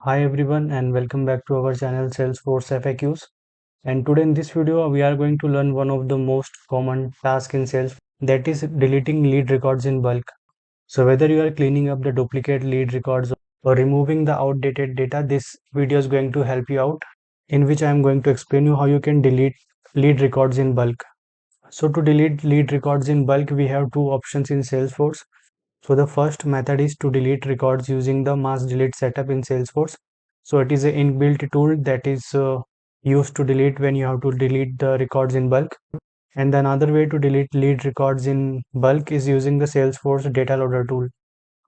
Hi everyone and welcome back to our channel SalesforceFAQs. And today in this video we are going to learn one of the most common tasks in sales, that is deleting lead records in bulk. So whether you are cleaning up the duplicate lead records or removing the outdated data, this video is going to help you out, in which I am going to explain you how you can delete lead records in bulk. So to delete lead records in bulk, we have two options in Salesforce. So the first method is to delete records using the mass delete setup in Salesforce. So it is an inbuilt tool that is used to delete when you have to delete the records in bulk. And another way to delete lead records in bulk is using the Salesforce data loader tool.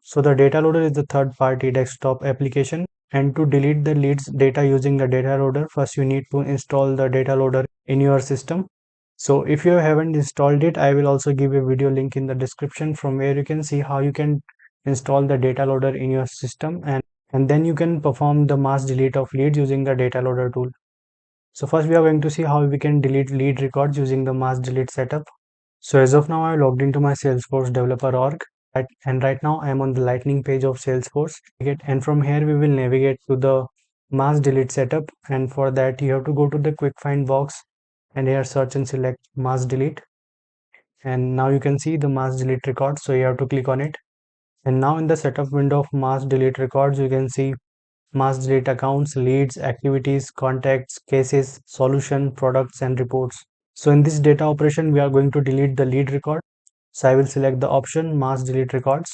So the data loader is the third party desktop application, and to delete the leads data using the data loader, first you need to install the data loader in your system. So if you haven't installed it, I will also give a video link in the description from where you can see how you can install the data loader in your system, and then you can perform the mass delete of leads using the data loader tool. So first we are going to see how we can delete lead records using the mass delete setup. So as of now, I logged into my Salesforce developer org, and right now I am on the lightning page of Salesforce. And from here we will navigate to the mass delete setup, and for that you have to go to the quick find box and here search and select mass delete. And now you can see the mass delete records, so you have to click on it. And now in the setup window of mass delete records, you can see mass delete accounts, leads, activities, contacts, cases, solution, products, and reports. So in this data operation, we are going to delete the lead record. So I will select the option mass delete records.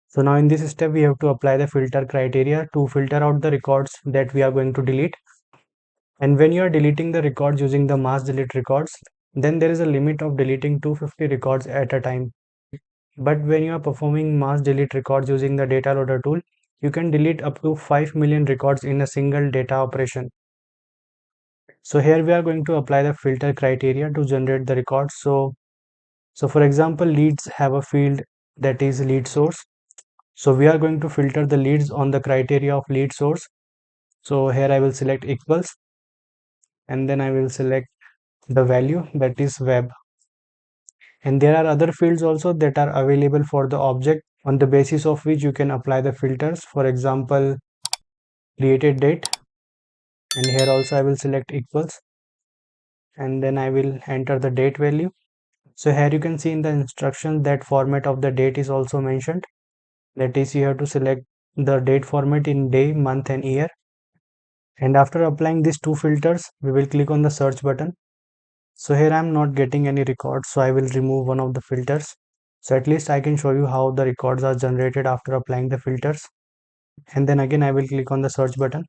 So now in this step, we have to apply the filter criteria to filter out the records that we are going to delete. And when you are deleting the records using the mass delete records, then there is a limit of deleting 250 records at a time. But when you are performing mass delete records using the data loader tool, you can delete up to 5 million records in a single data operation. So here we are going to apply the filter criteria to generate the records. So for example, leads have a field that is lead source. So we are going to filter the leads on the criteria of lead source. So here I will select equals, and then I will select the value that is web. And there are other fields also that are available for the object on the basis of which you can apply the filters. For example, created date, and here also I will select equals, and then I will enter the date value. So here you can see in the instructions that format of the date is also mentioned. That is, you have to select the date format in day, month, and year. And after applying these two filters, we will click on the search button. So here I am not getting any records, so I will remove one of the filters. So at least I can show you how the records are generated after applying the filters. And then again I will click on the search button.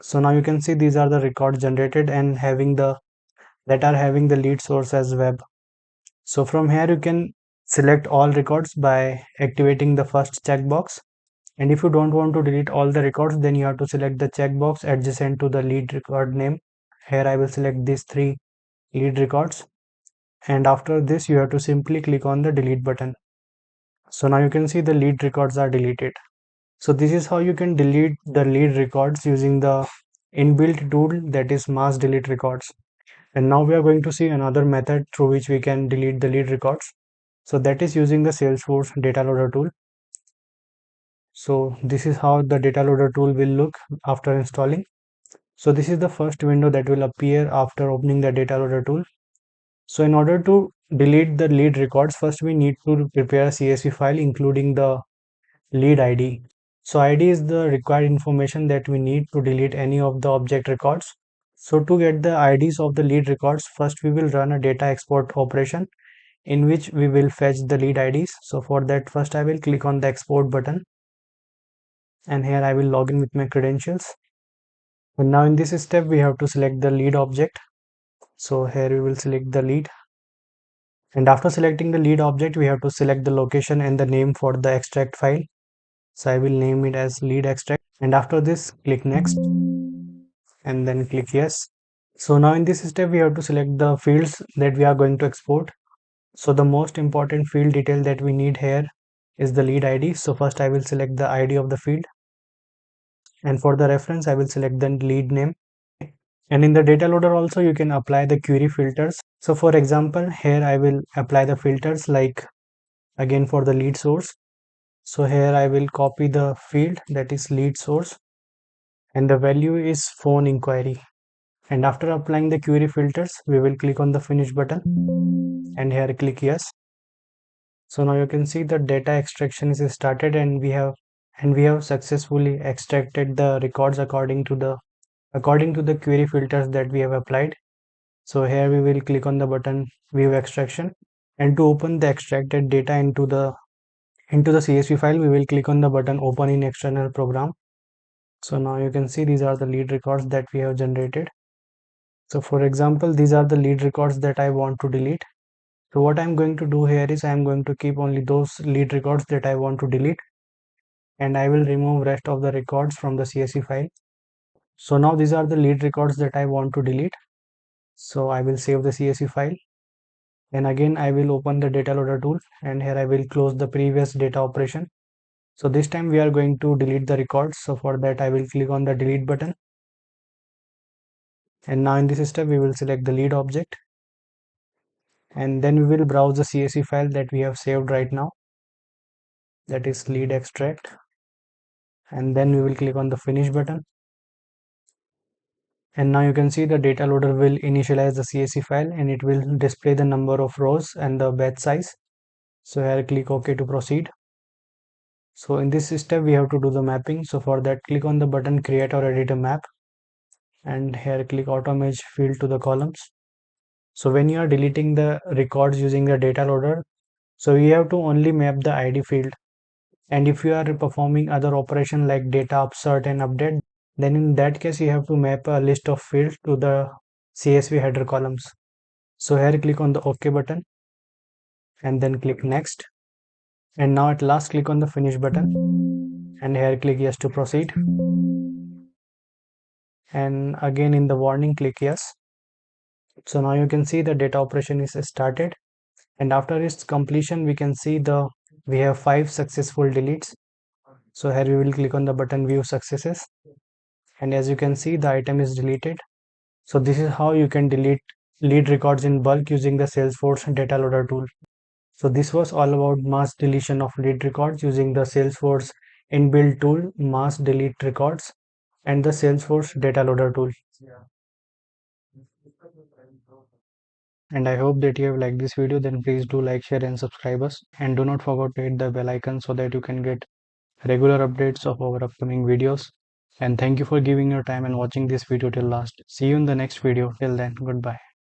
So now you can see these are the records generated and having the lead source as web. So from here you can select all records by activating the first checkbox. And if you don't want to delete all the records, then you have to select the checkbox adjacent to the lead record name. Here I will select these three lead records. And after this, you have to simply click on the delete button. So now you can see the lead records are deleted. So this is how you can delete the lead records using the inbuilt tool that is mass delete records. And now we are going to see another method through which we can delete the lead records. So that is using the Salesforce data loader tool. So this is how the data loader tool will look after installing. So this is the first window that will appear after opening the data loader tool. So in order to delete the lead records, first we need to prepare a CSV file including the lead ID. So ID is the required information that we need to delete any of the object records. So to get the IDs of the lead records, first we will run a data export operation in which we will fetch the lead IDs. So for that, first I will click on the export button, and here I will log in with my credentials. And now in this step, we have to select the lead object. So here we will select the lead. And after selecting the lead object, we have to select the location and the name for the extract file. So I will name it as lead extract. And after this, click next and then click yes. So now in this step, we have to select the fields that we are going to export. So the most important field detail that we need here is the lead ID. So first I will select the ID of the field. And for the reference, I will select the lead name. And in the data loader also, you can apply the query filters. So for example, here I will apply the filters like again for the lead source. So here I will copy the field that is lead source, and the value is phone inquiry. And after applying the query filters, we will click on the finish button and here click yes. So now you can see the data extraction is started, and we have successfully extracted the records according to the query filters that we have applied. So here we will click on the button view extraction, and to open the extracted data into the CSV file, we will click on the button open in external program. So now you can see these are the lead records that we have generated. So for example, these are the lead records that I want to delete. So what I'm going to do here is I'm going to keep only those lead records that I want to delete, and I will remove rest of the records from the CSV file. So now these are the lead records that I want to delete. So I will save the CSV file, and again I will open the data loader tool, and here I will close the previous data operation. So this time we are going to delete the records. So for that I will click on the delete button, and now in this step we will select the lead object, and then we will browse the CSV file that we have saved right now, that is lead extract, and then we will click on the finish button. And now you can see the data loader will initialize the CSV file, and it will display the number of rows and the batch size. So here click OK to proceed. So in this step we have to do the mapping. So for that, click on the button create or edit a map, and here click auto match field to the columns. So when you are deleting the records using the data loader, so you have to only map the ID field, and if you are performing other operation like data upsert and update, then in that case you have to map a list of fields to the CSV header columns. So here click on the OK button, and then click next, and now at last click on the finish button, and here click yes to proceed, and again in the warning click yes. So now you can see the data operation is started, and after its completion we can see we have 5 successful deletes. So here we will click on the button view successes, and as you can see the item is deleted. So this is how you can delete lead records in bulk using the Salesforce data loader tool. So this was all about mass deletion of lead records using the Salesforce inbuilt tool mass delete records and the Salesforce data loader tool. And I hope that you have liked this video. Then please do like, share and subscribe us, and do not forget to hit the bell icon so that you can get regular updates of our upcoming videos. And thank you for giving your time and watching this video till last. See you in the next video. Till then, goodbye.